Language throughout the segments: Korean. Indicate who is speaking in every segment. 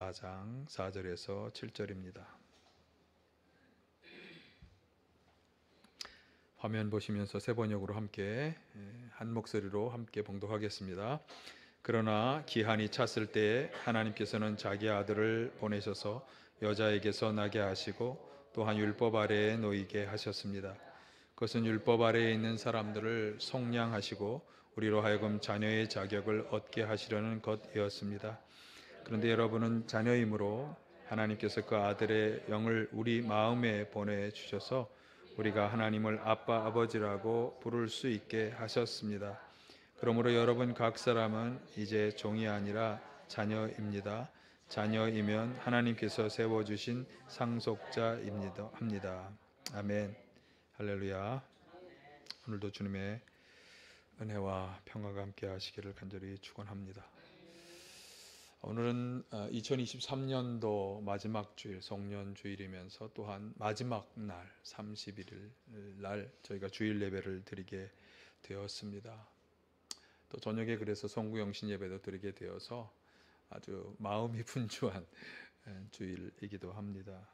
Speaker 1: 4장 4절에서 7절입니다. 화면 보시면서 세 번역으로 함께 한 목소리로 함께 봉독하겠습니다. 그러나 기한이 찼을 때에 하나님께서는 자기 아들을 보내셔서 여자에게서 나게 하시고 또한 율법 아래에 놓이게 하셨습니다. 그것은 율법 아래에 있는 사람들을 속량하시고 우리로 하여금 자녀의 자격을 얻게 하시려는 것이었습니다. 그런데 여러분은 자녀이므로 하나님께서 그 아들의 영을 우리 마음에 보내주셔서 우리가 하나님을 아빠 아버지라고 부를 수 있게 하셨습니다. 그러므로 여러분 각 사람은 이제 종이 아니라 자녀입니다. 자녀이면 하나님께서 세워주신 상속자입니다. 합니다. 아멘. 할렐루야. 오늘도 주님의 은혜와 평화가 함께 하시기를 간절히 축원합니다. 오늘은 2023년도 마지막 주일 송년 주일이면서 또한 마지막 날 31일 날 저희가 주일 예배를 드리게 되었습니다. 또 저녁에 그래서 성구영신 예배도 드리게 되어서 아주 마음이 분주한 주일이기도 합니다.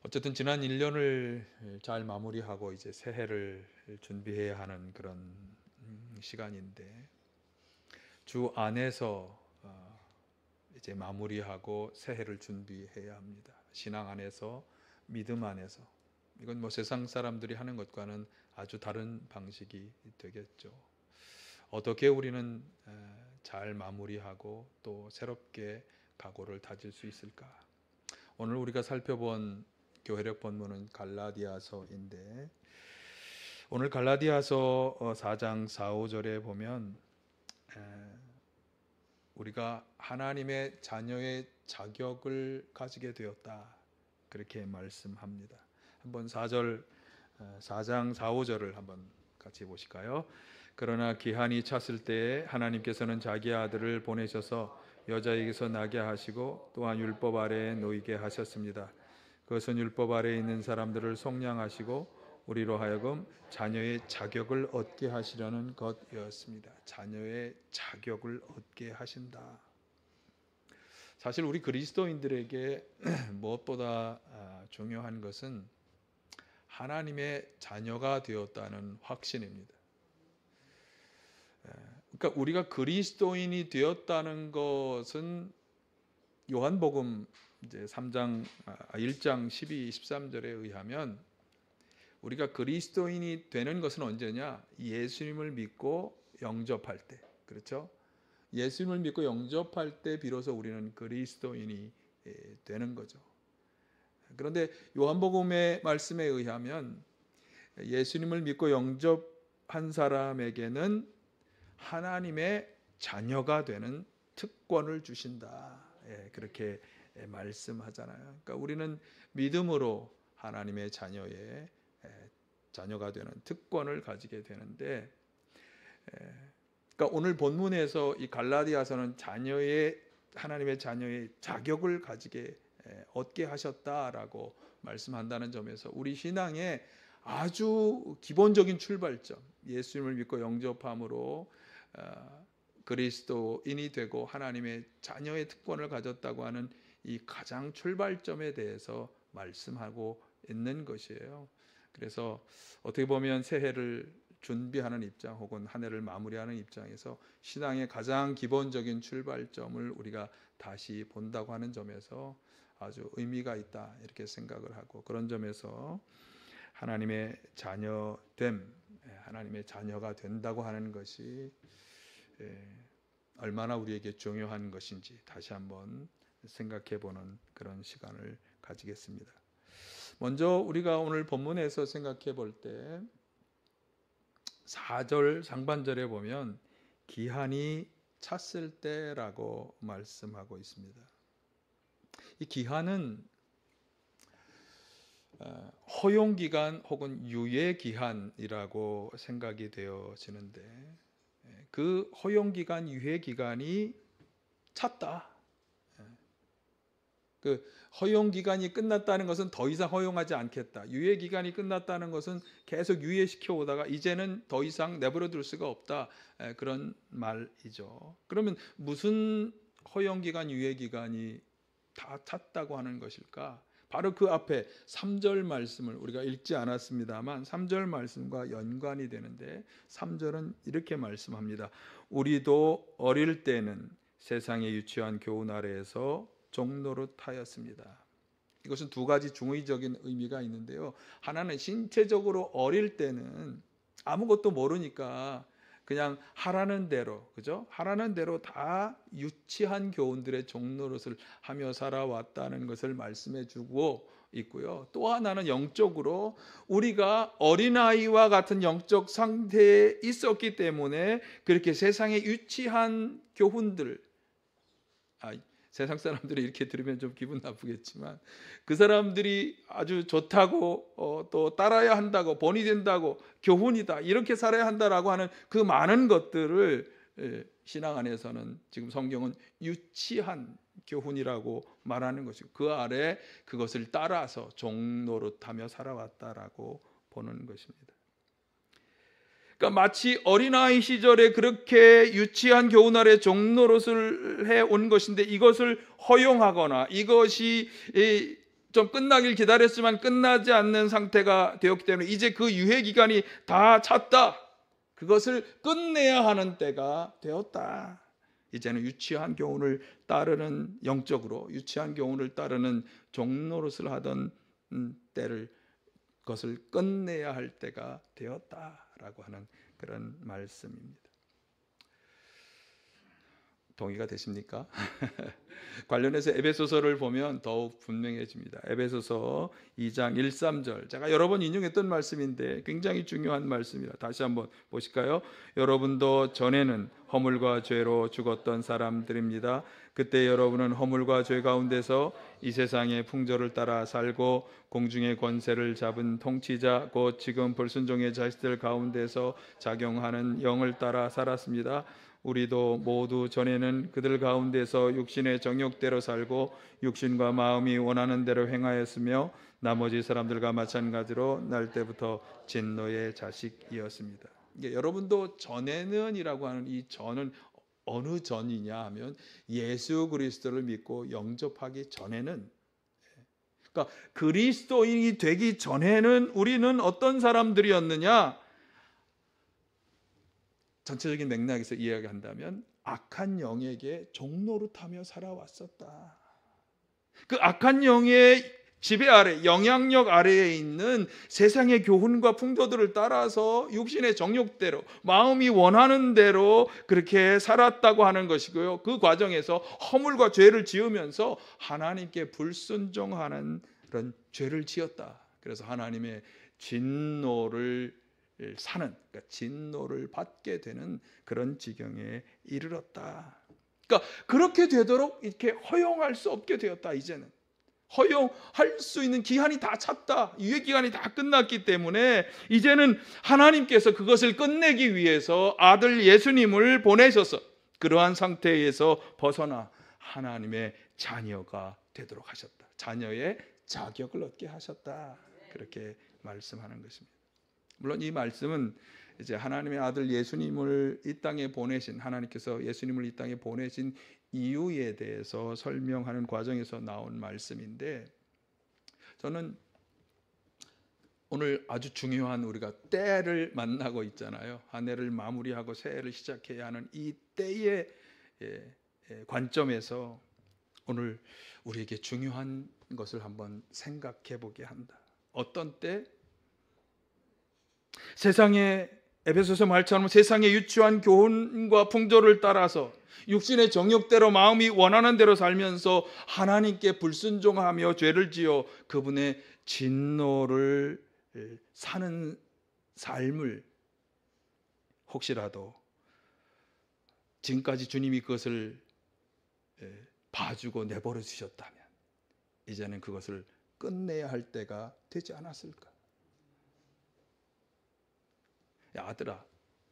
Speaker 1: 어쨌든 지난 1년을 잘 마무리하고 이제 새해를 준비해야 하는 그런 시간인데 주 안에서 이제 마무리하고 새해를 준비해야 합니다. 신앙 안에서, 믿음 안에서. 이건 뭐 세상 사람들이 하는 것과는 아주 다른 방식이 되겠죠. 어떻게 우리는 잘 마무리하고 또 새롭게 각오를 다질 수 있을까? 오늘 우리가 살펴본 교회력 본문은 갈라디아서인데 오늘 갈라디아서 4장 4, 5절에 보면 우리가 하나님의 자녀의 자격을 가지게 되었다 그렇게 말씀합니다. 한번 4장 4, 5절을 한번 같이 보실까요? 그러나 기한이 찼을 때에 하나님께서는 자기 아들을 보내셔서 여자에게서 나게 하시고 또한 율법 아래에 놓이게 하셨습니다. 그것은 율법 아래에 있는 사람들을 속량하시고 우리로 하여금 자녀의 자격을 얻게 하시려는 것이었습니다. 자녀의 자격을 얻게 하신다. 사실 우리 그리스도인들에게 무엇보다 중요한 것은 하나님의 자녀가 되었다는 확신입니다. 그러니까 우리가 그리스도인이 되었다는 것은 요한복음 이제 1장 12, 13절에 의하면 우리가 그리스도인이 되는 것은 언제냐? 예수님을 믿고 영접할 때. 그렇죠? 예수님을 믿고 영접할 때 비로소 우리는 그리스도인이 되는 거죠. 그런데 요한복음의 말씀에 의하면 예수님을 믿고 영접한 사람에게는 하나님의 자녀가 되는 특권을 주신다. 그렇게 말씀하잖아요. 그러니까 우리는 믿음으로 하나님의 자녀가 되는 특권을 가지게 되는데, 그러니까 오늘 본문에서 이 갈라디아서는 하나님의 자녀의 자격을 얻게 하셨다라고 말씀한다는 점에서 우리 신앙의 아주 기본적인 출발점, 예수님을 믿고 영접함으로 그리스도인이 되고 하나님의 자녀의 특권을 가졌다고 하는 이 가장 출발점에 대해서 말씀하고 있는 것이에요. 그래서 어떻게 보면 새해를 준비하는 입장 혹은 한 해를 마무리하는 입장에서 신앙의 가장 기본적인 출발점을 우리가 다시 본다고 하는 점에서 아주 의미가 있다 이렇게 생각을 하고, 그런 점에서 하나님의 자녀됨, 하나님의 자녀가 된다고 하는 것이 얼마나 우리에게 중요한 것인지 다시 한번 생각해 보는 그런 시간을 가지겠습니다. 먼저 우리가 오늘 본문에서 생각해 볼 때 4절 상반절에 보면 기한이 찼을 때라고 말씀하고 있습니다. 이 기한은 허용기간 혹은 유예기한이라고 생각이 되어지는데, 그 허용기간, 유예기간이 찼다. 그 허용기간이 끝났다는 것은 더 이상 허용하지 않겠다. 유예기간이 끝났다는 것은 계속 유예시켜 오다가 이제는 더 이상 내버려 둘 수가 없다. 그런 말이죠. 그러면 무슨 허용기간, 유예기간이 다 찼다고 하는 것일까? 바로 그 앞에 3절 말씀을 우리가 읽지 않았습니다만 3절 말씀과 연관이 되는데 3절은 이렇게 말씀합니다. 우리도 어릴 때는 세상의 유치한 교훈 아래에서 종노릇하였습니다. 이것은 두 가지 중의적인 의미가 있는데요. 하나는 신체적으로 어릴 때는 아무것도 모르니까 그냥 하라는 대로, 그죠? 하라는 대로 다 유치한 교훈들의 종노릇을 하며 살아왔다는 것을 말씀해 주고 있고요. 또 하나는 영적으로 우리가 어린아이와 같은 영적 상태에 있었기 때문에 그렇게 세상의 유치한 교훈들, 세상 사람들이 이렇게 들으면 좀 기분 나쁘겠지만 그 사람들이 아주 좋다고 또 따라야 한다고, 본이 된다고, 교훈이다, 이렇게 살아야 한다라고 하는 그 많은 것들을 신앙 안에서는 지금 성경은 유치한 교훈이라고 말하는 것이고 그 아래 그것을 따라서 종노릇하며 살아왔다라고 보는 것입니다. 그러니까 마치 어린아이 시절에 그렇게 유치한 교훈 아래 종노릇을 해온 것인데 이것을 허용하거나 이것이 좀 끝나길 기다렸지만 끝나지 않는 상태가 되었기 때문에 이제 그 유예 기간이 다 찼다. 그것을 끝내야 하는 때가 되었다. 이제는 유치한 교훈을 따르는, 영적으로 유치한 교훈을 따르는 종노릇을 하던 때를, 그것을 끝내야 할 때가 되었다라고 하는 그런 말씀입니다. 동의가 되십니까? 관련해서 에베소서를 보면 더욱 분명해집니다. 에베소서 2장 1, 3절, 제가 여러 번 인용했던 말씀인데 굉장히 중요한 말씀이라 다시 한번 보실까요? 여러분도 전에는 허물과 죄로 죽었던 사람들입니다. 그때 여러분은 허물과 죄 가운데서 이 세상의 풍조를 따라 살고 공중의 권세를 잡은 통치자 곧 지금 불순종의 자식들 가운데서 작용하는 영을 따라 살았습니다. 우리도 모두 전에는 그들 가운데서 육신의 정욕대로 살고 육신과 마음이 원하는 대로 행하였으며 나머지 사람들과 마찬가지로 날 때부터 진노의 자식이었습니다. 여러분도 전에는 이라고 하는 이 전은 어느 전이냐 하면 예수 그리스도를 믿고 영접하기 전에는, 그러니까 그리스도인이 되기 전에는 우리는 어떤 사람들이었느냐? 전체적인 맥락에서 이야기한다면 악한 영에게 종노릇하며 살아왔었다. 그 악한 영의 지배 아래, 영향력 아래에 있는 세상의 교훈과 풍조들을 따라서 육신의 정욕대로, 마음이 원하는 대로 그렇게 살았다고 하는 것이고요. 그 과정에서 허물과 죄를 지으면서 하나님께 불순종하는 그런 죄를 지었다. 그래서 하나님의 진노를 사는, 그러니까 진노를 받게 되는 그런 지경에 이르렀다. 그러니까 그렇게 되도록 이렇게 허용할 수 없게 되었다. 이제는 허용할 수 있는 기한이 다 찼다. 유예 기간이 다 끝났기 때문에 이제는 하나님께서 그것을 끝내기 위해서 아들 예수님을 보내셔서 그러한 상태에서 벗어나 하나님의 자녀가 되도록 하셨다. 자녀의 자격을 얻게 하셨다. 그렇게 말씀하는 것입니다. 물론 이 말씀은 이제 하나님의 아들 예수님을 이 땅에 보내신, 하나님께서 예수님을 이 땅에 보내신 이유에 대해서 설명하는 과정에서 나온 말씀인데, 저는 오늘 아주 중요한 우리가 때를 만나고 있잖아요. 한 해를 마무리하고 새해를 시작해야 하는 이 때의 관점에서 오늘 우리에게 중요한 것을 한번 생각해 보게 한다. 어떤 때? 세상의, 에베소서 말처럼 세상의 유치한 교훈과 풍조를 따라서 육신의 정욕대로 마음이 원하는 대로 살면서 하나님께 불순종하며 죄를 지어 그분의 진노를 사는 삶을 혹시라도 지금까지 주님이 그것을 봐주고 내버려 두셨다면 이제는 그것을 끝내야 할 때가 되지 않았을까? 야, 아들아,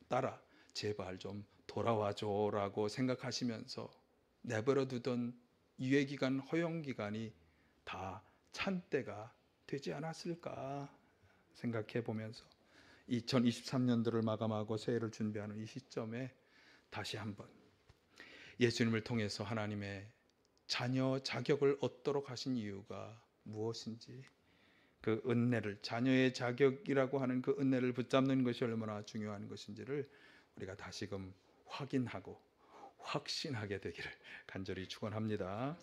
Speaker 1: 딸아, 제발 좀 돌아와줘라고 생각하시면서 내버려 두던 유예기간, 허용기간이 다 찬 때가 되지 않았을까 생각해 보면서 2023년도를 마감하고 새해를 준비하는 이 시점에 다시 한번 예수님을 통해서 하나님의 자녀 자격을 얻도록 하신 이유가 무엇인지, 그 은혜를, 자녀의 자격이라고 하는 그 은혜를 붙잡는 것이 얼마나 중요한 것인지를 우리가 다시금 확인하고 확신하게 되기를 간절히 축원합니다.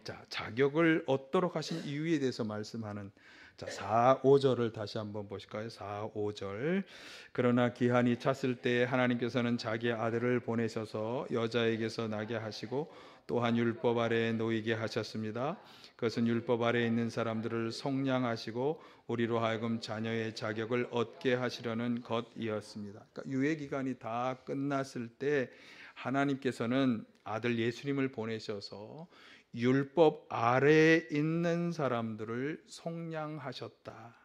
Speaker 1: 자, 자격을 얻도록 하신 이유에 대해서 말씀하는 4, 5절을 다시 한번 보실까요? 4, 5절. 그러나 기한이 찼을 때 하나님께서는 자기 아들을 보내셔서 여자에게서 나게 하시고 또한 율법 아래에 놓이게 하셨습니다. 그것은 율법 아래에 있는 사람들을 속량하시고 우리로 하여금 자녀의 자격을 얻게 하시려는 것이었습니다. 그러니까 유예 기간이 다 끝났을 때 하나님께서는 아들 예수님을 보내셔서 율법 아래에 있는 사람들을 속량하셨다.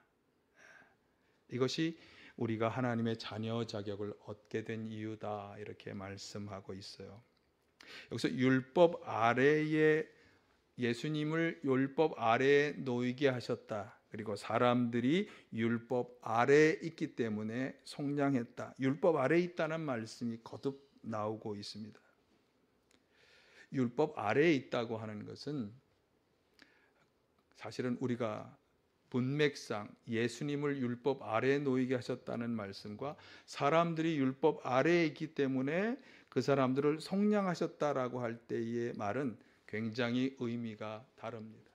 Speaker 1: 이것이 우리가 하나님의 자녀 자격을 얻게 된 이유다, 이렇게 말씀하고 있어요. 여기서 율법 아래에, 예수님을 율법 아래에 놓이게 하셨다. 그리고 사람들이 율법 아래에 있기 때문에 속량했다. 율법 아래에 있다는 말씀이 거듭 나오고 있습니다. 율법 아래에 있다고 하는 것은 사실은 우리가 문맥상 예수님을 율법 아래에 놓이게 하셨다는 말씀과 사람들이 율법 아래에 있기 때문에 그 사람들을 속량하셨다라고 할 때의 말은 굉장히 의미가 다릅니다.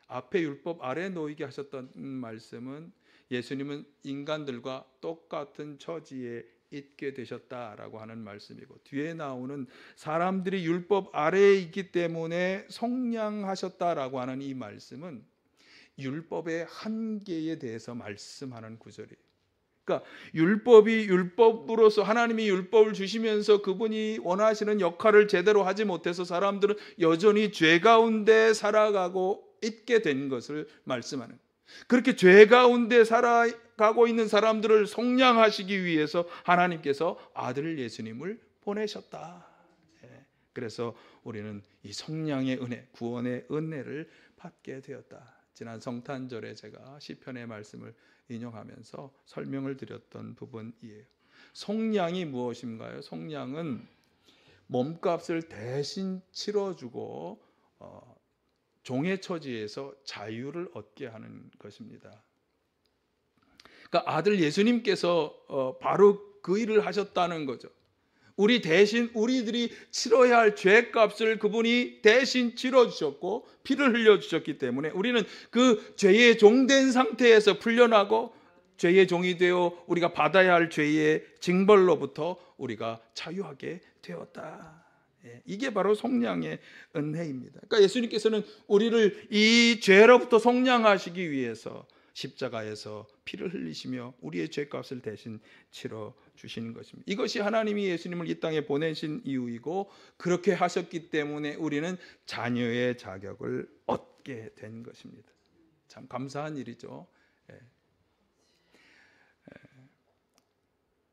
Speaker 1: 앞에 율법 아래에 놓이게 하셨던 말씀은 예수님은 인간들과 똑같은 처지에 있게 되셨다라고 하는 말씀이고, 뒤에 나오는 사람들이 율법 아래에 있기 때문에 속량하셨다라고 하는 이 말씀은 율법의 한계에 대해서 말씀하는 구절이에요. 그러니까 율법이 율법으로서 하나님이 율법을 주시면서 그분이 원하시는 역할을 제대로 하지 못해서 사람들은 여전히 죄 가운데 살아가고 있게 된 것을 말씀하는, 그렇게 죄 가운데 살아가고 있는 사람들을 속량하시기 위해서 하나님께서 아들 예수님을 보내셨다. 그래서 우리는 이 속량의 은혜, 구원의 은혜를 받게 되었다. 지난 성탄절에 제가 시편의 말씀을 인용하면서 설명을 드렸던 부분이에요. 속량이 무엇인가요? 속량은 몸값을 대신 치러주고 종의 처지에서 자유를 얻게 하는 것입니다. 그러니까 아들 예수님께서 바로 그 일을 하셨다는 거죠. 우리 대신, 우리들이 치러야 할 죄값을 그분이 대신 치러주셨고 피를 흘려주셨기 때문에 우리는 그 죄의 종된 상태에서 풀려나고 죄의 종이 되어 우리가 받아야 할 죄의 징벌로부터 우리가 자유하게 되었다. 이게 바로 속량의 은혜입니다. 그러니까 예수님께서는 우리를 이 죄로부터 속량하시기 위해서 십자가에서 피를 흘리시며 우리의 죄값을 대신 치러 주시는 것입니다. 이것이 하나님이 예수님을 이 땅에 보내신 이유이고, 그렇게 하셨기 때문에 우리는 자녀의 자격을 얻게 된 것입니다. 참 감사한 일이죠.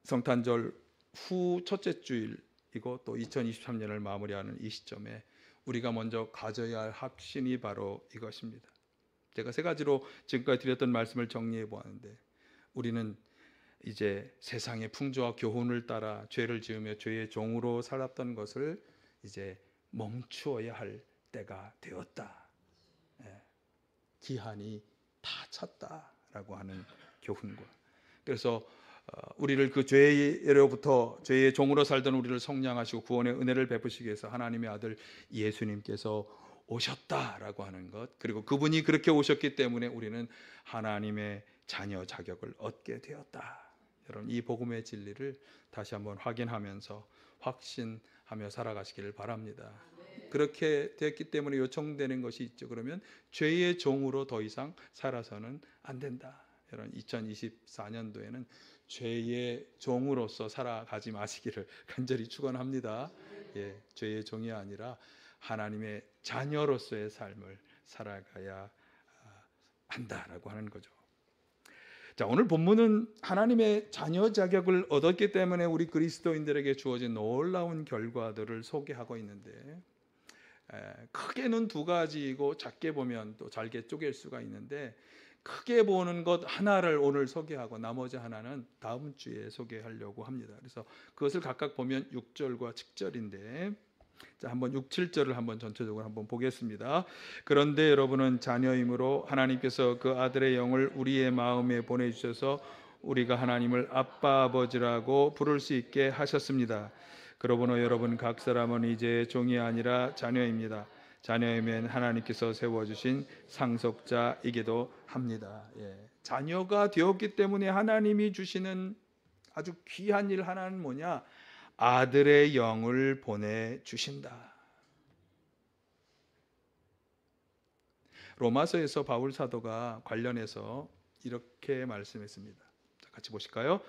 Speaker 1: 성탄절 후 첫째 주일이고 또 2023년을 마무리하는 이 시점에 우리가 먼저 가져야 할 확신이 바로 이것입니다. 제가 세 가지로 지금까지 드렸던 말씀을 정리해 보았는데, 우리는 이제 세상의 풍조와 교훈을 따라 죄를 지으며 죄의 종으로 살았던 것을 이제 멈추어야 할 때가 되었다. 기한이 다 찼다라고 하는 교훈과, 그래서 우리를 그 죄로부터, 죄의 종으로 살던 우리를 속량하시고 구원의 은혜를 베푸시기 위해서 하나님의 아들 예수님께서 오셨다라고 하는 것, 그리고 그분이 그렇게 오셨기 때문에 우리는 하나님의 자녀 자격을 얻게 되었다. 여러분, 이 복음의 진리를 다시 한번 확인하면서 확신하며 살아가시기를 바랍니다. 그렇게 됐기 때문에 요청되는 것이 있죠. 그러면 죄의 종으로 더 이상 살아서는 안 된다. 여러분, 2024년도에는 죄의 종으로서 살아가지 마시기를 간절히 축원합니다. 죄의 종이 아니라 하나님의 자녀로서의 삶을 살아가야 한다라고 하는 거죠. 자, 오늘 본문은 하나님의 자녀 자격을 얻었기 때문에 우리 그리스도인들에게 주어진 놀라운 결과들을 소개하고 있는데, 크게는 두 가지이고 작게 보면 또 잘게 쪼갤 수가 있는데, 크게 보는 것 하나를 오늘 소개하고 나머지 하나는 다음 주에 소개하려고 합니다. 그래서 그것을 각각 보면 6절과 7절인데, 자, 한번 6, 7절을 한번 전체적으로 한번 보겠습니다. 그런데 여러분은 자녀이므로 하나님께서 그 아들의 영을 우리의 마음에 보내주셔서 우리가 하나님을 아빠 아버지라고 부를 수 있게 하셨습니다. 그러므로 여러분 각 사람은 이제 종이 아니라 자녀입니다. 자녀이면 하나님께서 세워주신 상속자이기도 합니다. 자녀가 되었기 때문에 하나님이 주시는 아주 귀한 일 하나는 뭐냐? 아들의 영을 보내주신다. 로마서에서 바울 사도가 관련해서 이렇게 말씀했습니다. 같이 보실까요?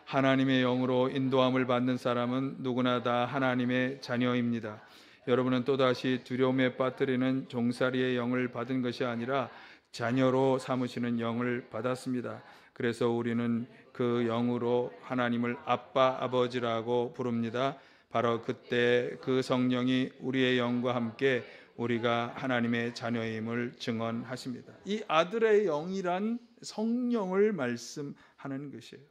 Speaker 1: 하나님의 영으로 인도함을 받는 사람은 누구나 다 하나님의 자녀입니다. 여러분은 또다시 두려움에 빠뜨리는 종살이의 영을 받은 것이 아니라 자녀로 삼으시는 영을 받았습니다. 그래서 우리는 그 영으로 하나님을 아빠 아버지라고 부릅니다. 바로 그때 그 성령이 우리의 영과 함께 우리가 하나님의 자녀임을 증언하십니다. 이 아들의 영이란 성령을 말씀하는 것이에요.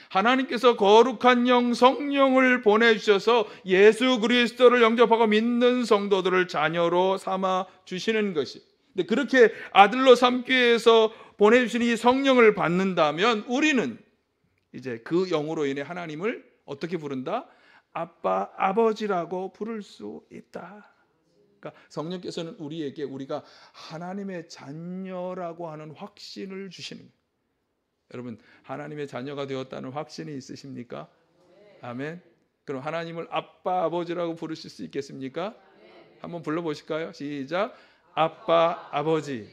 Speaker 1: 하나님께서 거룩한 영 성령을 보내주셔서 예수 그리스도를 영접하고 믿는 성도들을 자녀로 삼아 주시는 것이, 근데 그렇게 아들로 삼기 위해서 보내주신 이 성령을 받는다면 우리는 이제 그 영으로 인해 하나님을 어떻게 부른다? 아빠, 아버지라고 부를 수 있다. 그러니까 성령께서는 우리에게 우리가 하나님의 자녀라고 하는 확신을 주시는 거예요. 여러분, 하나님의 자녀가 되었다는 확신이 있으십니까? 아멘. 그럼 하나님을 아빠, 아버지라고 부르실 수 있겠습니까? 한번 불러보실까요? 시작. 아빠, 아버지.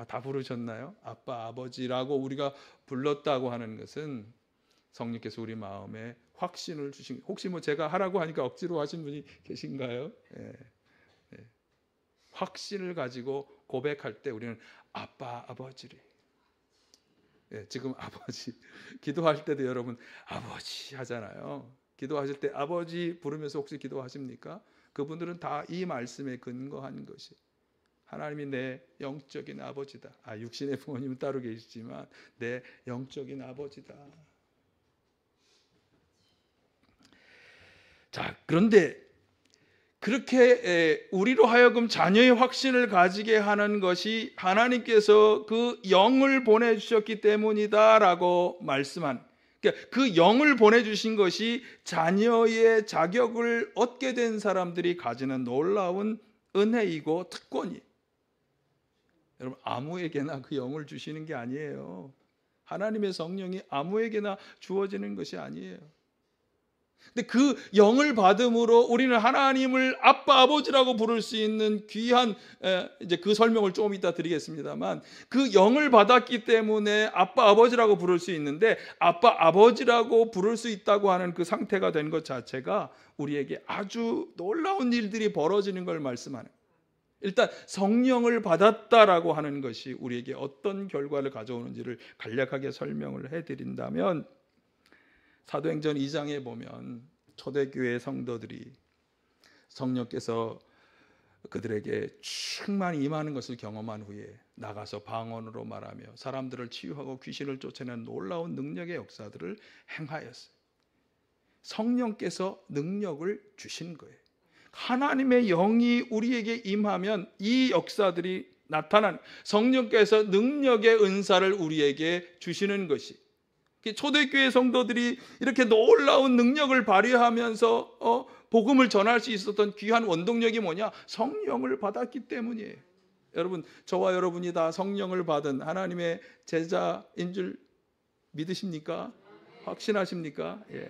Speaker 1: 다 부르셨나요? 아빠, 아버지라고 우리가 불렀다고 하는 것은 성령께서 우리 마음에 확신을 주신, 혹시 뭐 제가 하라고 하니까 억지로 하신 분이 계신가요? 확신을 가지고 고백할 때 우리는 아빠, 아버지를. 지금 아버지 기도할 때도 여러분 아버지 하잖아요. 기도하실 때 아버지 부르면서 혹시 기도하십니까? 그분들은 다 이 말씀에 근거한 것이 하나님이 내 영적인 아버지다. 육신의 부모님은 따로 계시지만 내 영적인 아버지다. 자, 그런데 그렇게 우리로 하여금 자녀의 확신을 가지게 하는 것이 하나님께서 그 영을 보내주셨기 때문이다라고 말씀한, 그러니까 그 영을 보내주신 것이 자녀의 자격을 얻게 된 사람들이 가지는 놀라운 은혜이고 특권이. 여러분, 아무에게나 그 영을 주시는 게 아니에요. 하나님의 성령이 아무에게나 주어지는 것이 아니에요. 근데 그 영을 받음으로 우리는 하나님을 아빠, 아버지라고 부를 수 있는 귀한, 이제 그 설명을 조금 이따 드리겠습니다만, 그 영을 받았기 때문에 아빠, 아버지라고 부를 수 있는데, 아빠, 아버지라고 부를 수 있다고 하는 그 상태가 된 것 자체가 우리에게 아주 놀라운 일들이 벌어지는 걸 말씀하는, 일단 성령을 받았다라고 하는 것이 우리에게 어떤 결과를 가져오는지를 간략하게 설명을 해드린다면, 사도행전 2장에 보면 초대교회 성도들이 성령께서 그들에게 충만히 임하는 것을 경험한 후에 나가서 방언으로 말하며 사람들을 치유하고 귀신을 쫓아내는 놀라운 능력의 역사들을 행하였어요. 성령께서 능력을 주신 거예요. 하나님의 영이 우리에게 임하면 이 역사들이 나타난, 성령께서 능력의 은사를 우리에게 주시는 것이, 초대교회 성도들이 이렇게 놀라운 능력을 발휘하면서 복음을 전할 수 있었던 귀한 원동력이 뭐냐? 성령을 받았기 때문이에요. 여러분, 저와 여러분이 다 성령을 받은 하나님의 제자인 줄 믿으십니까? 확신하십니까? 예.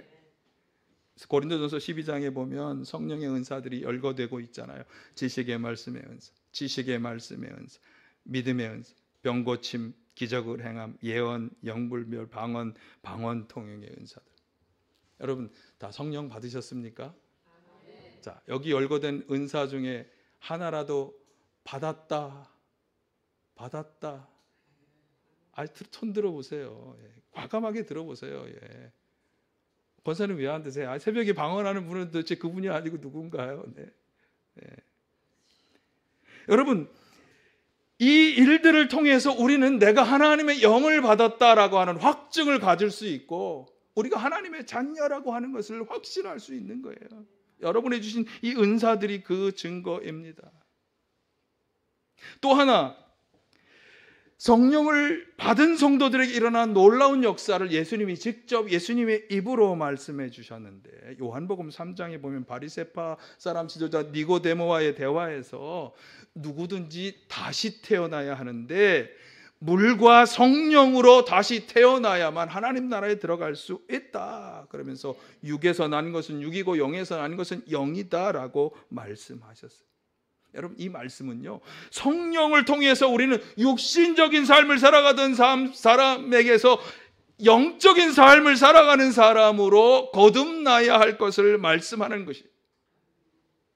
Speaker 1: 고린도전서 12장에 보면 성령의 은사들이 열거되고 있잖아요. 지식의 말씀의 은사, 지식의 말씀의 은사, 믿음의 은사, 병고침, 기적을 행함, 예언, 영불멸, 방언 통역의 은사들. 여러분 다 성령 받으셨습니까? 자, 여기 열거된 은사 중에 하나라도 받았다. 손 들어보세요. 과감하게 들어보세요. 권사님 왜 안 드세요? 새벽에 방언하는 분은 도대체 그분이 아니고 누군가요? 여러분, 이 일들을 통해서 우리는 내가 하나님의 영을 받았다라고 하는 확증을 가질 수 있고, 우리가 하나님의 자녀라고 하는 것을 확신할 수 있는 거예요. 여러분이 주신 이 은사들이 그 증거입니다. 또 하나, 성령을 받은 성도들에게 일어난 놀라운 역사를 예수님이 직접 예수님의 입으로 말씀해 주셨는데, 요한복음 3장에 보면 바리새파 사람 지도자 니고데모와의 대화에서 누구든지 다시 태어나야 하는데 물과 성령으로 다시 태어나야만 하나님 나라에 들어갈 수 있다. 그러면서 육에서 난 것은 육이고 영에서 난 것은 영이다 라고 말씀하셨어요. 여러분, 이 말씀은요, 성령을 통해서 우리는 육신적인 삶을 살아가던 사람에게서 영적인 삶을 살아가는 사람으로 거듭나야 할 것을 말씀하는 것이에요.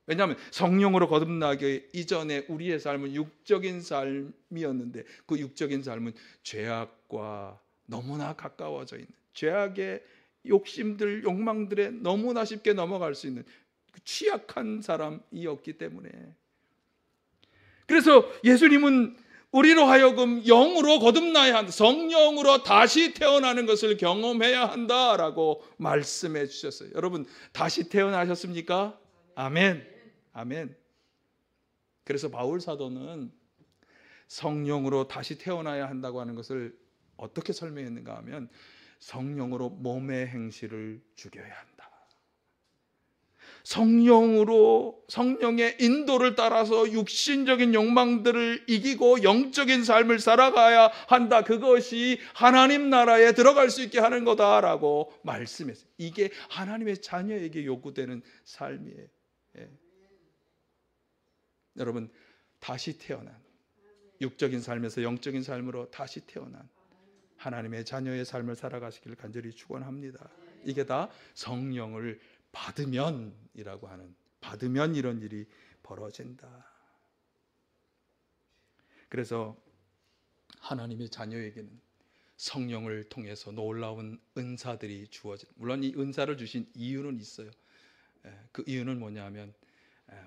Speaker 1: 왜냐하면 성령으로 거듭나기 이전에 우리의 삶은 육적인 삶이었는데, 그 육적인 삶은 죄악과 너무나 가까워져 있는, 죄악의 욕심들, 욕망들에 너무나 쉽게 넘어갈 수 있는 취약한 사람이었기 때문에, 그래서 예수님은 우리로 하여금 영으로 거듭나야 한다, 성령으로 다시 태어나는 것을 경험해야 한다라고 말씀해 주셨어요. 여러분, 다시 태어나셨습니까? 아멘. 아멘. 그래서 바울 사도는 성령으로 다시 태어나야 한다고 하는 것을 어떻게 설명했는가 하면, 성령으로 몸의 행실을 죽여야 한다. 성령으로, 성령의 인도를 따라서 육신적인 욕망들을 이기고 영적인 삶을 살아가야 한다. 그것이 하나님 나라에 들어갈 수 있게 하는 거다라고 말씀했어요. 이게 하나님의 자녀에게 요구되는 삶이에요. 예. 여러분, 다시 태어난, 육적인 삶에서 영적인 삶으로 다시 태어난 하나님의 자녀의 삶을 살아가시길 간절히 축원합니다. 이게 다 성령을 받으면이라고 하는, 받으면 이런 일이 벌어진다. 그래서 하나님의 자녀에게는 성령을 통해서 놀라운 은사들이 주어진, 물론 이 은사를 주신 이유는 있어요. 그 이유는 뭐냐면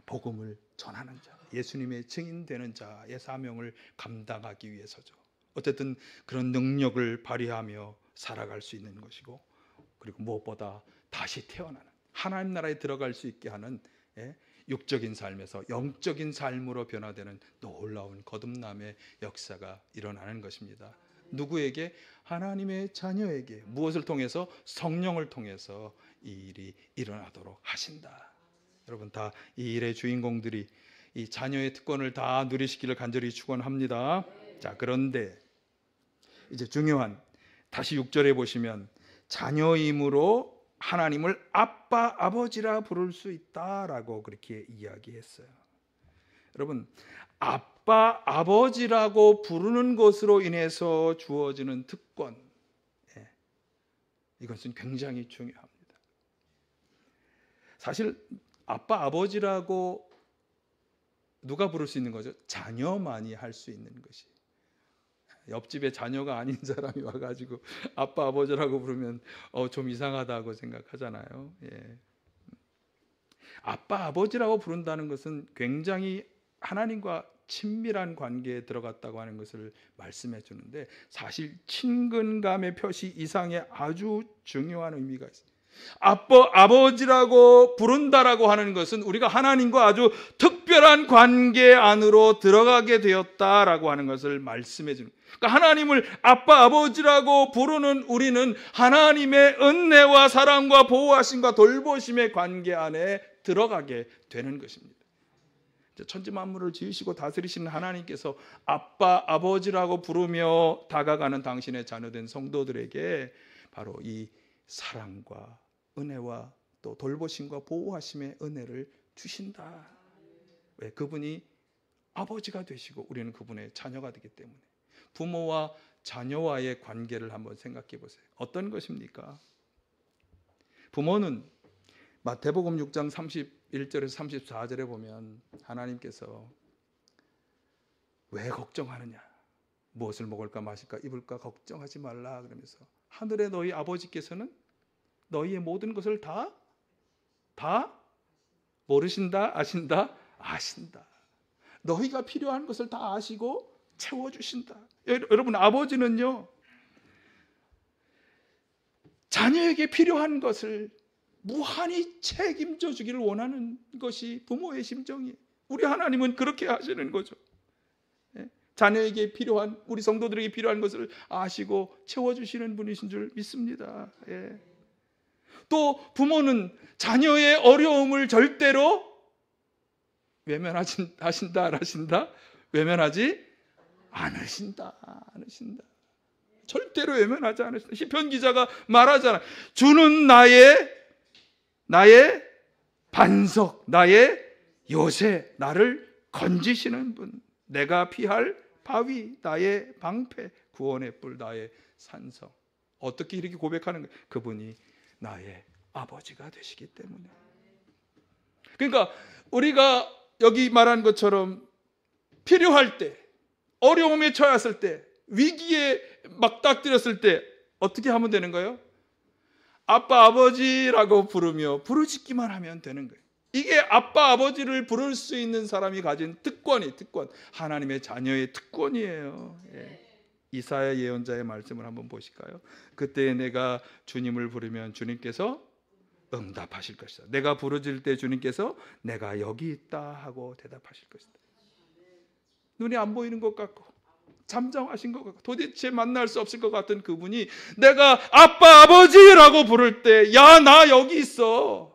Speaker 1: 복음을 전하는 자, 예수님의 증인되는 자의 사명을 감당하기 위해서죠. 어쨌든 그런 능력을 발휘하며 살아갈 수 있는 것이고, 그리고 무엇보다 다시 태어나는, 하나님 나라에 들어갈 수 있게 하는 육적인 삶에서 영적인 삶으로 변화되는 놀라운 거듭남의 역사가 일어나는 것입니다. 누구에게? 하나님의 자녀에게. 무엇을 통해서? 성령을 통해서 이 일이 일어나도록 하신다. 여러분, 다 이 일의 주인공들이 이 자녀의 특권을 다 누리시기를 간절히 축원합니다. 자, 그런데 이제 중요한, 다시 6절에 보시면 자녀임으로 하나님을 아빠, 아버지라 부를 수 있다라고 그렇게 이야기했어요. 여러분, 아빠, 아버지라고 부르는 것으로 인해서 주어지는 특권, 이것은 굉장히 중요합니다. 사실 아빠, 아버지라고 누가 부를 수 있는 거죠? 자녀만이 할 수 있는 것이. 옆집에 자녀가 아닌 사람이 와가지고 아빠, 아버지라고 부르면 좀 이상하다고 생각하잖아요. 예. 아빠, 아버지라고 부른다는 것은 굉장히 하나님과 친밀한 관계에 들어갔다고 하는 것을 말씀해 주는데, 사실 친근감의 표시 이상의 아주 중요한 의미가 있습니다. 아빠, 아버지라고 부른다라고 하는 것은 우리가 하나님과 아주 특별한 관계 안으로 들어가게 되었다라고 하는 것을 말씀해 주는, 그러니까 하나님을 아빠, 아버지라고 부르는 우리는 하나님의 은혜와 사랑과 보호하심과 돌보심의 관계 안에 들어가게 되는 것입니다. 천지 만물을 지으시고 다스리시는 하나님께서 아빠, 아버지라고 부르며 다가가는 당신의 자녀된 성도들에게 바로 이 사랑과 은혜와 또 돌보심과 보호하심의 은혜를 주신다. 왜? 그분이 아버지가 되시고 우리는 그분의 자녀가 되기 때문에. 부모와 자녀와의 관계를 한번 생각해 보세요. 어떤 것입니까? 부모는 마태복음 6장 31절에서 34절에 보면 하나님께서 왜 걱정하느냐, 무엇을 먹을까 마실까 입을까 걱정하지 말라 그러면서, 하늘의 너희 아버지께서는 너희의 모든 것을 다 모르신다? 아신다? 아신다. 너희가 필요한 것을 다 아시고 채워주신다. 여러분, 아버지는요, 자녀에게 필요한 것을 무한히 책임져 주기를 원하는 것이 부모의 심정이에요. 우리 하나님은 그렇게 하시는 거죠. 자녀에게 필요한, 우리 성도들에게 필요한 것을 아시고 채워주시는 분이신 줄 믿습니다. 또 부모는 자녀의 어려움을 절대로 외면하신다 안 하신다? 외면하지 않으신다. 절대로 외면하지 않으신다. 시편 기자가 말하잖아. 주는 나의 반석, 나의 요새, 나를 건지시는 분, 내가 피할 바위, 나의 방패, 구원의 뿔, 나의 산성. 어떻게 이렇게 고백하는 거예요? 그분이 나의 아버지가 되시기 때문에. 그러니까 우리가 여기 말한 것처럼 필요할 때, 어려움에 처했을 때, 위기에 막닥뜨렸을 때 어떻게 하면 되는 거예요? 아빠, 아버지라고 부르며 부르짖기만 하면 되는 거예요. 이게 아빠, 아버지를 부를 수 있는 사람이 가진 특권. 하나님의 자녀의 특권이에요. 이사야 예언자의 말씀을 한번 보실까요? 그때 내가 주님을 부르면 주님께서 응답하실 것이다. 내가 부르짖을 때 주님께서 내가 여기 있다 하고 대답하실 것이다. 눈이 안 보이는 것 같고 잠잠하신 것 같고 도대체 만날 수 없을 것 같은 그분이 내가 아빠, 아버지라고 부를 때 야, 나 여기 있어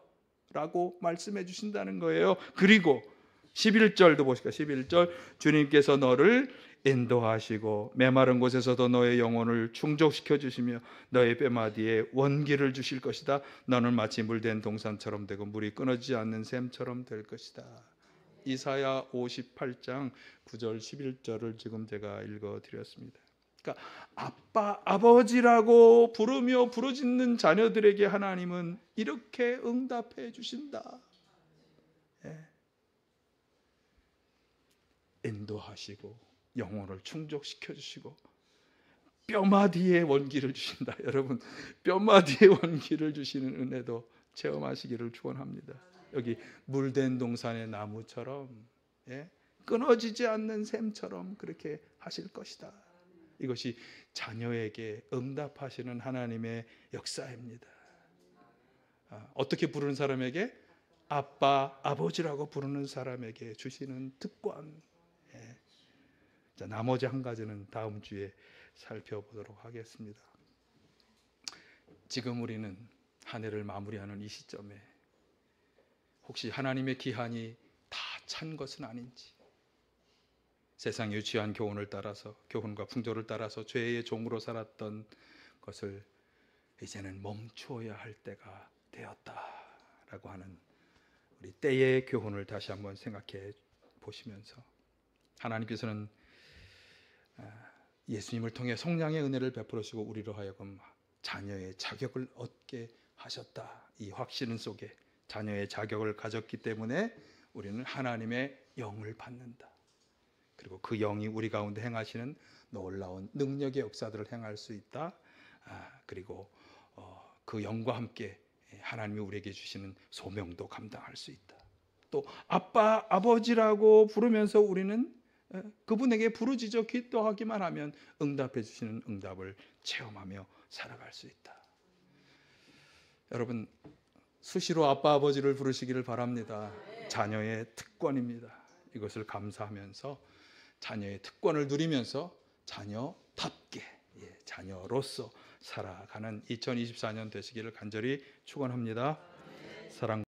Speaker 1: 라고 말씀해 주신다는 거예요. 그리고 11절도 보실까요? 11절, 주님께서 너를 인도하시고 메마른 곳에서도 너의 영혼을 충족시켜 주시며 너의 뼈마디에 원기를 주실 것이다. 너는 마치 물된 동산처럼 되고 물이 끊어지지 않는 샘처럼 될 것이다. 이사야 58장 9절 11절을 지금 제가 읽어드렸습니다. 그러니까 아빠, 아버지라고 부르며 부르짖는 자녀들에게 하나님은 이렇게 응답해 주신다. 인도하시고 영혼을 충족시켜 주시고 뼈마디에 원기를 주신다. 여러분, 뼈마디에 원기를 주시는 은혜도 체험하시기를 축원합니다. 여기 물된 동산의 나무처럼 끊어지지 않는 샘처럼 그렇게 하실 것이다. 이것이 자녀에게 응답하시는 하나님의 역사입니다. 어떻게 부르는 사람에게? 아빠, 아버지라고 부르는 사람에게 주시는 특권. 자, 나머지 한 가지는 다음 주에 살펴보도록 하겠습니다. 지금 우리는 한 해를 마무리하는 이 시점에 혹시 하나님의 기한이 다 찬 것은 아닌지, 세상의 유치한 교훈을 따라서, 교훈과 풍조를 따라서 죄의 종으로 살았던 것을 이제는 멈추어야 할 때가 되었다라고 하는 우리 때의 교훈을 다시 한번 생각해 보시면서, 하나님께서는 예수님을 통해 성량의 은혜를 베풀으시고 우리로 하여금 자녀의 자격을 얻게 하셨다. 이 확신 속에 자녀의 자격을 가졌기 때문에 우리는 하나님의 영을 받는다. 그리고 그 영이 우리 가운데 행하시는 놀라운 능력의 역사들을 행할 수 있다. 그리고 그 영과 함께 하나님이 우리에게 주시는 소명도 감당할 수 있다. 또 아빠, 아버지라고 부르면서 우리는 그분에게 부르짖어 기도하기만 하면 응답해 주시는 응답을 체험하며 살아갈 수 있다. 여러분, 수시로 아빠, 아버지를 부르시기를 바랍니다. 자녀의 특권입니다. 이것을 감사하면서 자녀의 특권을 누리면서 자녀답게, 자녀로서 살아가는 2024년 되시기를 간절히 축원합니다. 사랑